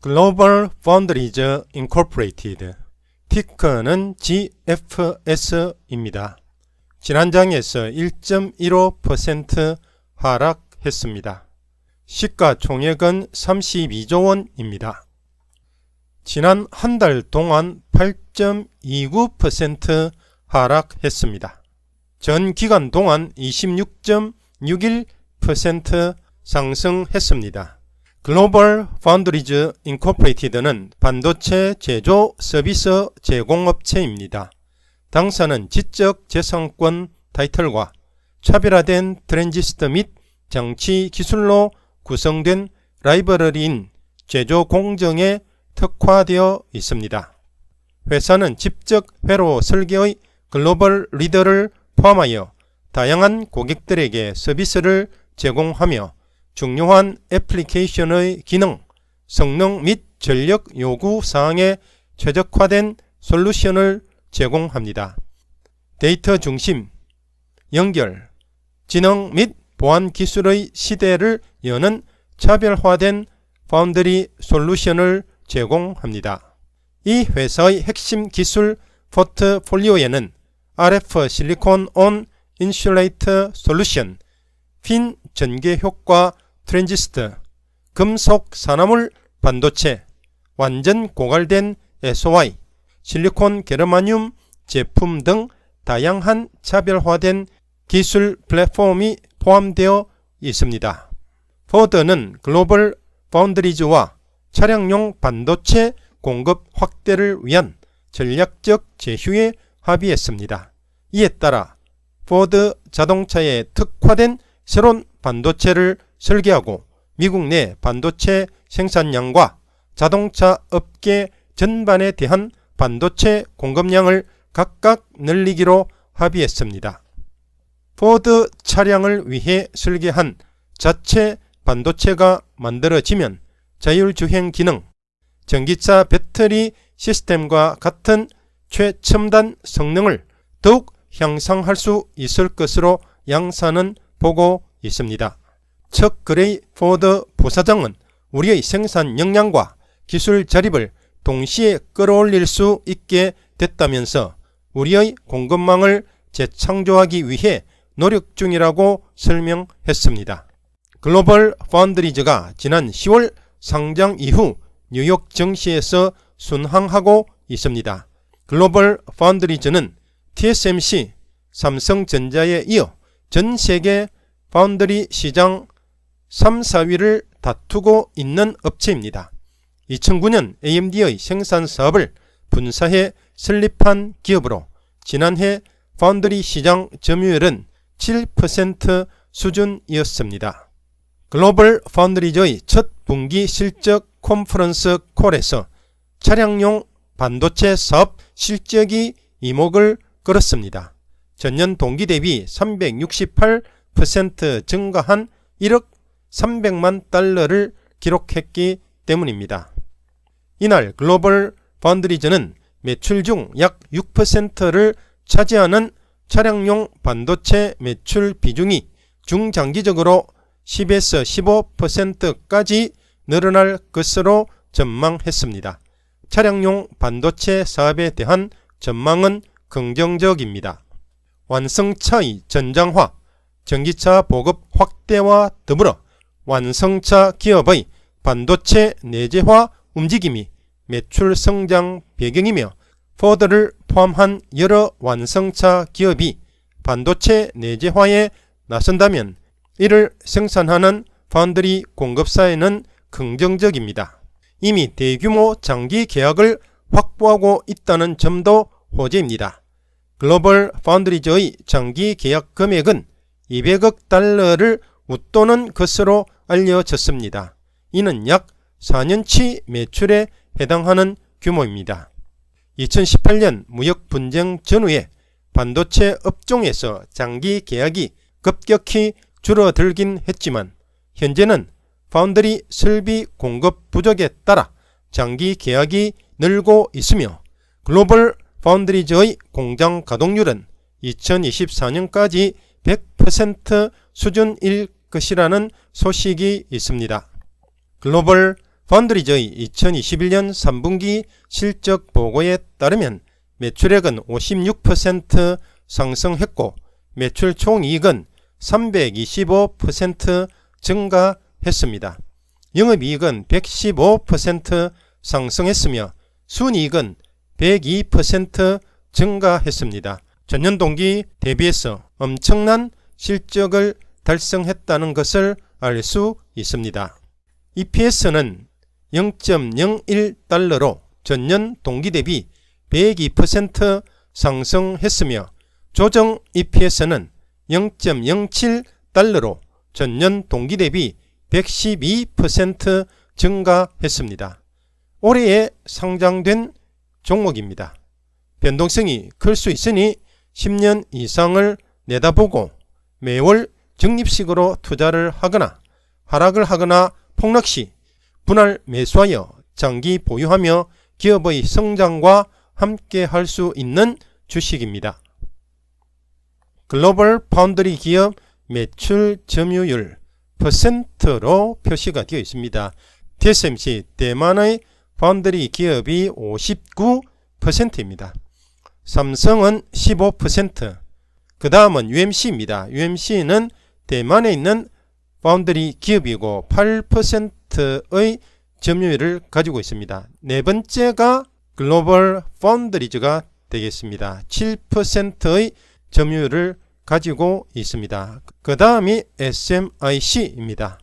글로벌 파운드리즈 인코퍼레이티드, 티커는 GFS입니다. 지난 장에서 1.15% 하락했습니다. 시가총액은 32조 원입니다. 지난 한 달 동안 8.29% 하락했습니다. 전 기간 동안 26.61% 상승했습니다. 글로벌 파운드리즈 인코퍼레이티드는 반도체 제조 서비스 제공업체입니다. 당사는 지적재산권 타이틀과 차별화된 트랜지스터 및 장치 기술로 구성된 라이브러리인 제조 공정에 특화되어 있습니다. 회사는 직접 회로 설계의 글로벌 리더를 포함하여 다양한 고객들에게 서비스를 제공하며 중요한 애플리케이션의 기능, 성능 및 전력 요구 사항에 최적화된 솔루션을 제공합니다. 데이터 중심, 연결, 지능 및 보안 기술의 시대를 여는 차별화된 파운드리 솔루션을 제공합니다. 이 회사의 핵심 기술 포트폴리오에는 RF 실리콘 온 인슐레이터 솔루션, 핀 전개 효과 트랜지스터, 금속 산화물 반도체, 완전 고갈된 SOI, 실리콘 게르마늄 제품 등 다양한 차별화된 기술 플랫폼이 포함되어 있습니다. 포드는 글로벌 파운드리즈와 차량용 반도체 공급 확대를 위한 전략적 제휴에 합의했습니다. 이에 따라 포드 자동차에 특화된 새로운 반도체를 설계하고 미국 내 반도체 생산량과 자동차 업계 전반에 대한 반도체 공급량을 각각 늘리기로 합의했습니다. 포드 차량을 위해 설계한 자체 반도체가 만들어지면 자율주행 기능, 전기차 배터리 시스템과 같은 최첨단 성능을 더욱 향상할 수 있을 것으로 양사는 보고 있습니다. 척 그레이 포드 부사장은 우리의 생산 역량과 기술 자립을 동시에 끌어올릴 수 있게 됐다면서 우리의 공급망을 재창조하기 위해 노력 중이라고 설명했습니다. 글로벌 파운드리즈가 지난 10월 상장 이후 뉴욕 증시에서 순항하고 있습니다. 글로벌 파운드리즈는 TSMC, 삼성전자에 이어 전 세계 파운드리 시장 3, 4위를 다투고 있는 업체입니다. 2009년 AMD의 생산 사업을 분사해 설립한 기업으로 지난해 파운드리 시장 점유율은 7% 수준이었습니다. 글로벌 파운드리즈의 첫 분기 실적 컨퍼런스 콜에서 차량용 반도체 사업 실적이 이목을 끌었습니다. 전년 동기 대비 368% 증가한 1억 300만 달러를 기록했기 때문입니다. 이날 글로벌 파운드리즈는 매출 중 약 6%를 차지하는 차량용 반도체 매출 비중이 중장기적으로 10에서 15%까지 늘어날 것으로 전망했습니다. 차량용 반도체 사업에 대한 전망은 긍정적입니다. 완성차의 전장화, 전기차 보급 확대와 더불어 완성차 기업의 반도체 내재화 움직임이 매출 성장 배경이며 포드를 포함한 여러 완성차 기업이 반도체 내재화에 나선다면 이를 생산하는 파운드리 공급사에는 긍정적입니다. 이미 대규모 장기 계약을 확보하고 있다는 점도 호재입니다. 글로벌 파운드리즈의 장기 계약 금액은 200억 달러를 웃도는 것으로 알려졌습니다. 이는 약 4년치 매출에 해당하는 규모입니다. 2018년 무역 분쟁 전후에 반도체 업종에서 장기 계약이 급격히 줄어들긴 했지만 현재는 파운드리 설비 공급 부족에 따라 장기 계약이 늘고 있으며 글로벌 파운드리즈의 공장 가동률은 2024년까지 100% 수준일 것이라는 소식이 있습니다. 글로벌 펀드리저의 2021년 3분기 실적 보고에 따르면 매출액은 56% 상승했고 매출 총이익은 325% 증가했습니다. 영업이익은 115% 상승했으며 순이익은 102% 증가했습니다. 전년 동기 대비해서 엄청난 실적을 달성했다는 것을 알 수 있습니다. EPS는 0.01달러로 전년 동기 대비 102% 상승했으며 조정 EPS는 0.07달러로 전년 동기 대비 112% 증가했습니다. 올해에 상장된 종목입니다. 변동성이 클 수 있으니 10년 이상을 내다보고 매월 적립식으로 투자를 하거나 하락을 하거나 폭락 시 분할 매수하여 장기 보유하며 기업의 성장과 함께 할 수 있는 주식입니다. 글로벌 파운드리 기업 매출 점유율 %로 표시가 되어 있습니다. TSMC 대만의 파운드리 기업이 59%입니다. 삼성은 15%, 그 다음은 UMC입니다. UMC는 대만에 있는 파운드리 기업이고 8%의 점유율을 가지고 있습니다. 네 번째가 글로벌 파운드리즈가 되겠습니다. 7%의 점유율을 가지고 있습니다. 그 다음이 SMIC입니다.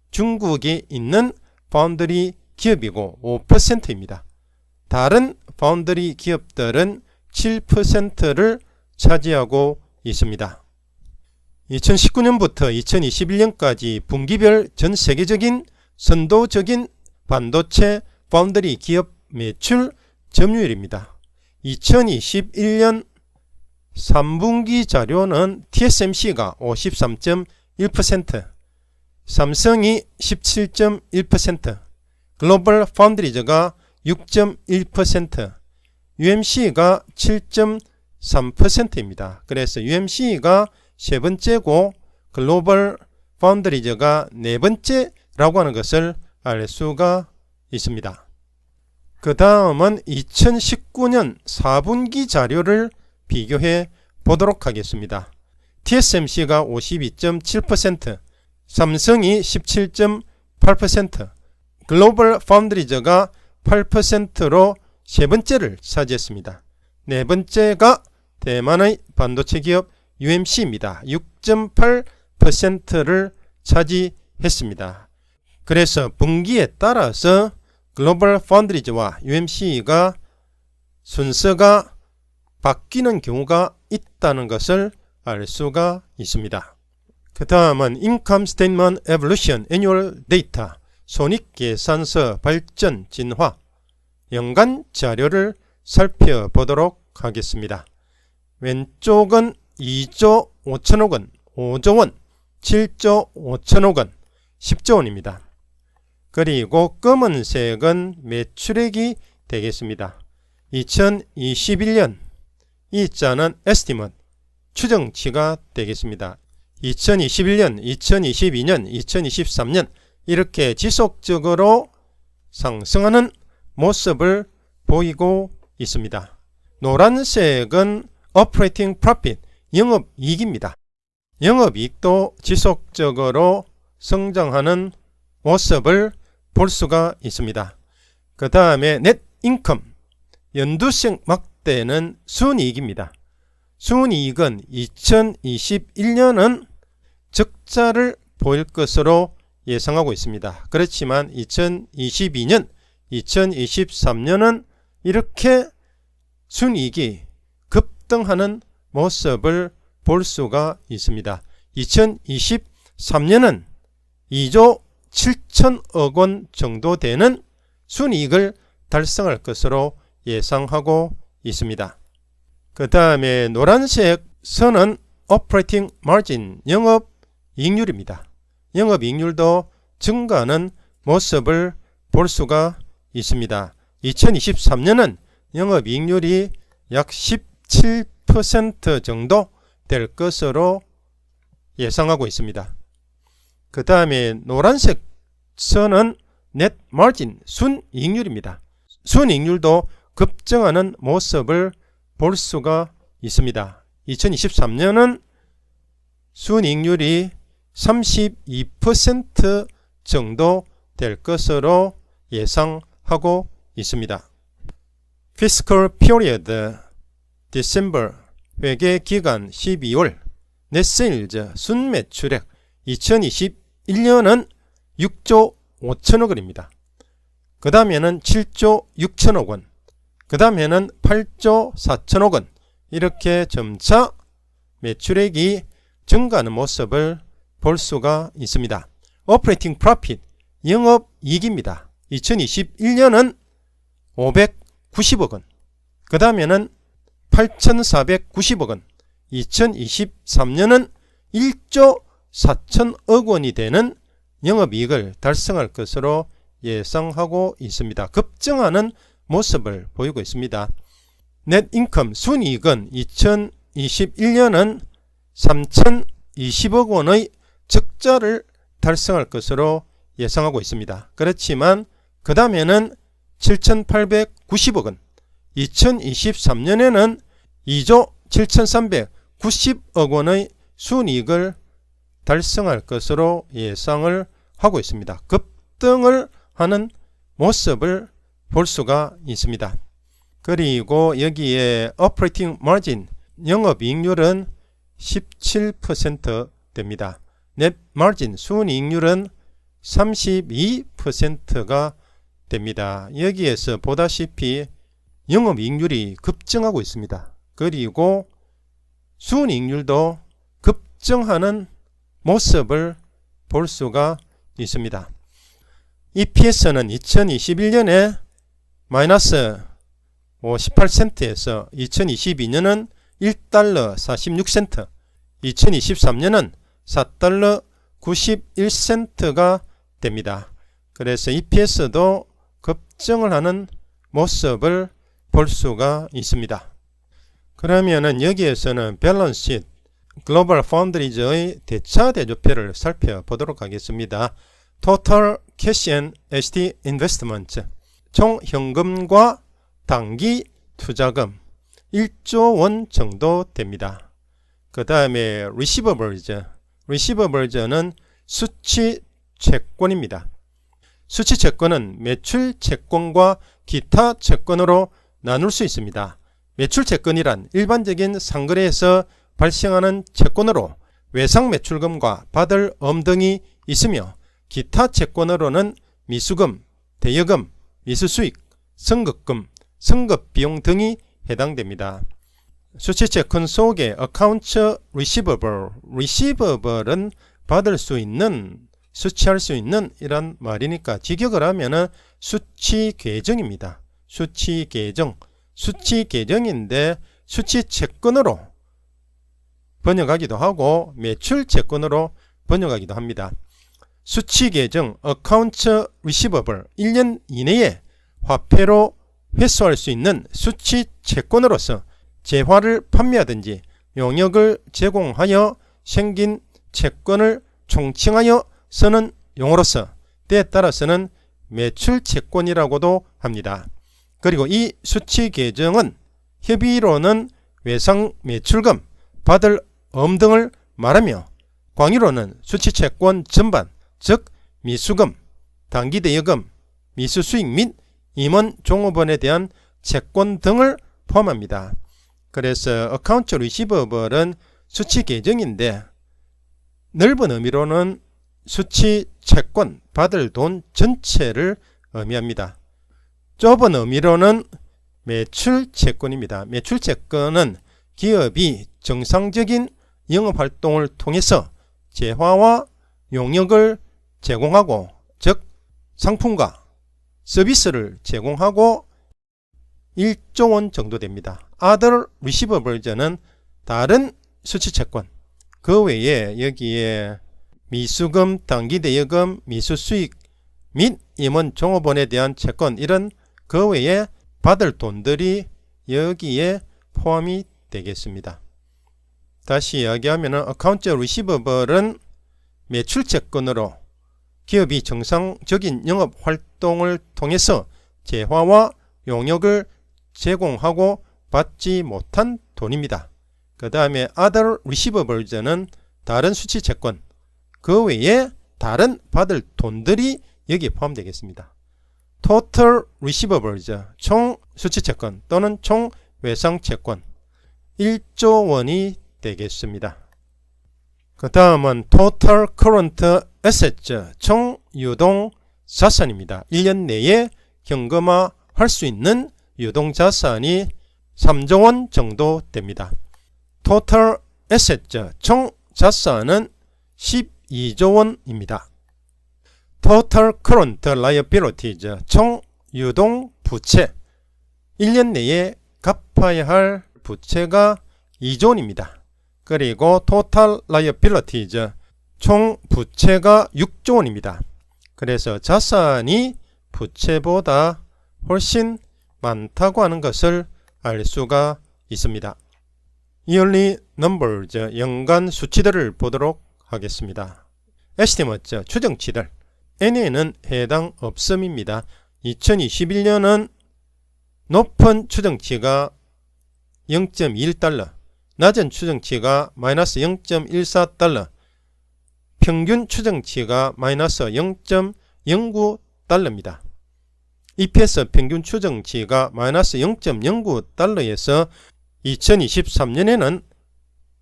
중국에 있는 파운드리 기업이고 5%입니다. 다른 파운드리 기업들은 7%를 차지하고 있습니다. 2019년부터 2021년까지 분기별 전 세계적인 선도적인 반도체 파운드리 기업 매출 점유율입니다. 2021년 3분기 자료는 TSMC가 53.1%, 삼성이 17.1%, 글로벌 파운드리즈가 6.1%, UMC가 7.3%입니다. 그래서 UMC가 세 번째고 글로벌 파운드리즈가 네 번째라고 하는 것을 알 수가 있습니다. 그 다음은 2019년 4분기 자료를 비교해 보도록 하겠습니다. TSMC가 52.7%, 삼성이 17.8%, 글로벌 파운드리즈가 8%로 세 번째를 차지했습니다. 네 번째가 대만의 반도체 기업 UMC입니다. 6.8%를 차지했습니다. 그래서 분기에 따라서 글로벌 파운드리즈와 UMC가 순서가 바뀌는 경우가 있다는 것을 알 수가 있습니다. 그 다음은 Income Statement Evolution Annual Data 손익계산서 발전 진화 연간 자료를 살펴보도록 하겠습니다. 왼쪽은 2조 5천억 원, 5조 원, 7조 5천억 원, 10조 원입니다. 그리고 검은색은 매출액이 되겠습니다. 2021년 이 자는 estimate, 추정치가 되겠습니다. 2021년, 2022년, 2023년 이렇게 지속적으로 상승하는 모습을 보이고 있습니다. 노란색은 operating profit, 영업이익입니다. 영업이익도 지속적으로 성장하는 모습을 볼 수가 있습니다. 그 다음에 net income, 연두색 막대는 순이익입니다. 순이익은 2021년은 적자를 보일 것으로 예상하고 있습니다. 그렇지만 2022년, 2023년은 이렇게 순이익이 급등하는 모습을 볼 수가 있습니다. 2023년은 2조 7천억 원 정도 되는 순이익을 달성할 것으로 예상하고 있습니다. 그 다음에 노란색 선은 operating margin, 영업이익률입니다. 영업이익률도 증가하는 모습을 볼 수가 있습니다. 2023년은 영업이익률이 약 17% 정도 될 것으로 예상하고 있습니다. 그 다음에 노란색 선은 net margin 순이익률입니다. 순이익률도 급증하는 모습을 볼 수가 있습니다. 2023년은 순이익률이 32% 정도 될 것으로 예상하고 있습니다. Fiscal Period December 회계기간 12월 Net Sales 순매출액 2021년은 6조 5천억 원입니다. 그 다음에는 7조 6천억 원, 그 다음에는 8조 4천억 원, 이렇게 점차 매출액이 증가하는 모습을 볼 수가 있습니다. Operating Profit 영업이익입니다. 2021년은 590억 원, 그 다음에는 8,490억 원, 2023년은 1조 4천억 원이 되는 영업이익을 달성할 것으로 예상하고 있습니다. 급증하는 모습을 보이고 있습니다. Net Income 순이익은 2021년은 3,020억 원의 적자를 달성할 것으로 예상하고 있습니다. 그렇지만 그 다음에는 7,890억 원, 2023년에는 2조 7,390억 원의 순이익을 달성할 것으로 예상을 하고 있습니다. 급등을 하는 모습을 볼 수가 있습니다. 그리고 여기에 Operating Margin 영업이익률은 17% 됩니다. Net Margin 순이익률은 32%가 됩니다. 여기에서 보다시피 영업이익률이 급증하고 있습니다. 그리고 순이익률도 급증하는 모습을 볼 수가 있습니다. EPS는 2021년에 마이너스 58센트에서 2022년은 1달러 46센트, 2023년은 4달러 91센트가 됩니다. 그래서 EPS도 급증을 하는 모습을 볼 수가 있습니다. 그러면은 여기에서는 밸런스 시트 글로벌 파운드리즈의 대차 대조표를 살펴보도록 하겠습니다. Total Cash and HT Investment 총 현금과 단기 투자금 1조 원 정도 됩니다. 그 다음에 Receivables는 수취 채권입니다. 수취 채권은 매출 채권과 기타 채권으로 나눌 수 있습니다. 매출 채권이란 일반적인 상거래에서 발생하는 채권으로 외상 매출금과 받을 엄등이 있으며, 기타 채권으로는 미수금, 대여금, 미수수익, 선급금, 선급비용 등이 해당됩니다. 수취채권 속에 Accounts Receivabl은 받을 수 있는, 수취할 수 있는 이란 말이니까 직역을 하면은 수취계정입니다. 수취계정, 수취계정인데 수취채권으로 번역하기도 하고 매출채권으로 번역하기도 합니다. 수취계정 Accounts Receivable 1년 이내에 화폐로 회수할 수 있는 수취채권으로서 재화를 판매하든지 용역을 제공하여 생긴 채권을 총칭하여 쓰는 용어로서 때에 따라서는 매출채권이라고도 합니다. 그리고 이 수취계정은 협의로는 외상 매출금, 받을 엄등을 말하며 광의로는 수취채권 전반, 즉 미수금, 단기대여금, 미수수익 및 임원 종업원에 대한 채권 등을 포함합니다. 그래서 Accounts Receivable은 수취계정인데 넓은 의미로는 수취채권, 받을 돈 전체를 의미합니다. 좁은 의미로는 매출채권입니다. 매출채권은 기업이 정상적인 영업활동을 통해서 재화와 용역을 제공하고, 즉 상품과 서비스를 제공하고 1조 원 정도 됩니다. Other Receivables는 다른 수취채권, 그 외에 여기에 미수금, 단기대여금, 미수수익 및 임원 종업원에 대한 채권, 이런 그 외에 받을 돈들이 여기에 포함이 되겠습니다. 다시 이야기하면 Accounts Receiable은 매출채권으로 기업이 정상적인 영업 활동을 통해서 재화와 용역을 제공하고 받지 못한 돈입니다. 그 다음에 other receivables는 다른 수취 채권, 그 외에 다른 받을 돈들이 여기에 포함되겠습니다. total receivables, 총 수취 채권 또는 총 외상 채권 1조 원이 되겠습니다. 그 다음은 total current assets, 총 유동 자산입니다. 1년 내에 현금화할 수 있는 유동 자산이 3조 원 정도 됩니다. total assets, 총 자산은 12조 원입니다. total current liabilities, 총 유동 부채, 1년 내에 갚아야 할 부채가 2조 원입니다. 그리고 total liabilities, 총 부채가 6조 원입니다. 그래서 자산이 부채보다 훨씬 많다고 하는 것을 알 수가 있습니다. yearly numbers, 연간 수치들을 보도록 하겠습니다. estimates, 추정치들. n에는 해당 없음입니다. 2021년은 높은 추정치가 0.21달러, 낮은 추정치가 마이너스 0.14달러, 평균 추정치가 마이너스 0.09달러입니다. EPS 평균 추정치가 마이너스 0.09달러에서 2023년에는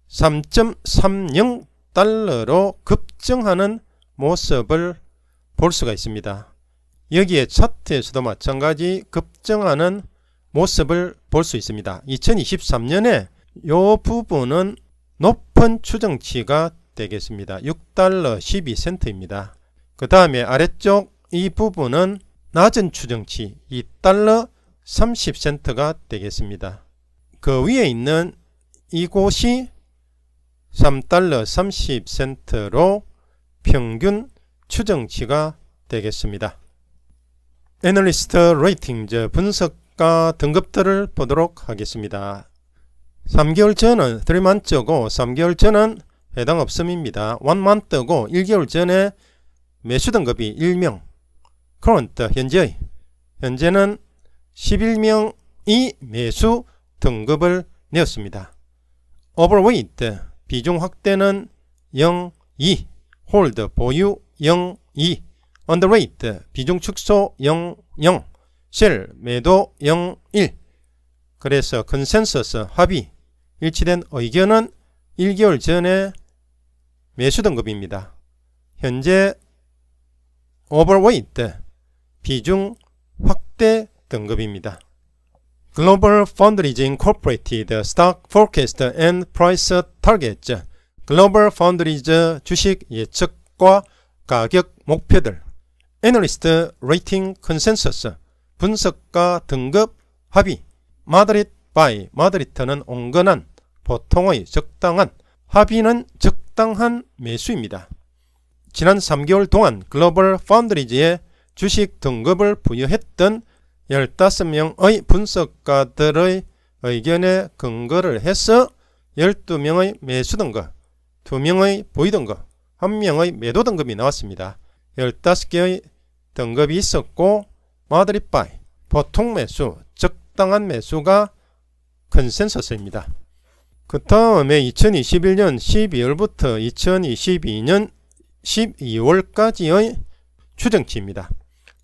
3.30달러로 급증하는 모습을 볼 수가 있습니다. 여기에 차트에서도 마찬가지 급증하는 모습을 볼 수 있습니다. 2023년에 이 부분은 높은 추정치가 되겠습니다. 6달러 12센트입니다. 그 다음에 아래쪽 이 부분은 낮은 추정치 2달러 30센트가 되겠습니다. 그 위에 있는 이곳이 3달러 30센트로 평균 추정치가 되겠습니다. 애널리스트 레이팅즈, 분석가 등급들을 보도록 하겠습니다. 3개월 전은 3month고 3개월 전은 해당 없음입니다. 1month고 1개월 전에 매수 등급이 1명, current 현재는 11명이 매수 등급을 내었습니다. overweight 비중 확대는 0, 2, hold 보유 0, 2, underweight 비중 축소 0, 0, sell 매도 0, 1. 그래서 consensus 합의 일치된 의견은 1개월 전에 매수 등급입니다. 현재 overweight 비중 확대 등급입니다. Global Foundries Incorporated Stock Forecast and Price Targets, Global Foundries 주식 예측과 가격 목표들, Analyst Rating Consensus, 분석가 등급 합의, Moderate Buy, Moderate는 온건한, 보통의, 적당한, 합의는 적당한 매수입니다. 지난 3개월 동안 글로벌 파운드리즈에 주식 등급을 부여했던 15명의 분석가들의 의견에 근거를 해서 12명의 매수 등급, 2명의 보유 등급, 1명의 매도 등급이 나왔습니다. 15개의 등급이 있었고 moderate buy, 보통 매수, 적당한 매수가 컨센서스입니다. 그 다음에 2021년 12월부터 2022년 12월까지의 추정치입니다.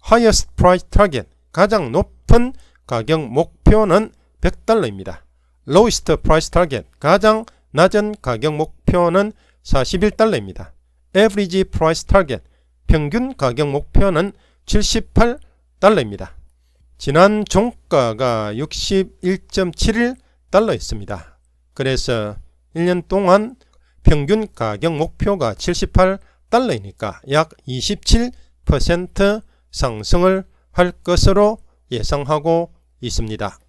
Highest Price Target, 가장 높은 가격 목표는 100달러입니다. Lowest Price Target, 가장 낮은 가격 목표는 41달러입니다. Average Price Target, 평균 가격 목표는 78달러입니다. 지난 종가가 61.71달러였습니다. 그래서 1년 동안 평균 가격 목표가 78달러이니까 약 27% 상승을 할 것으로 예상하고 있습니다.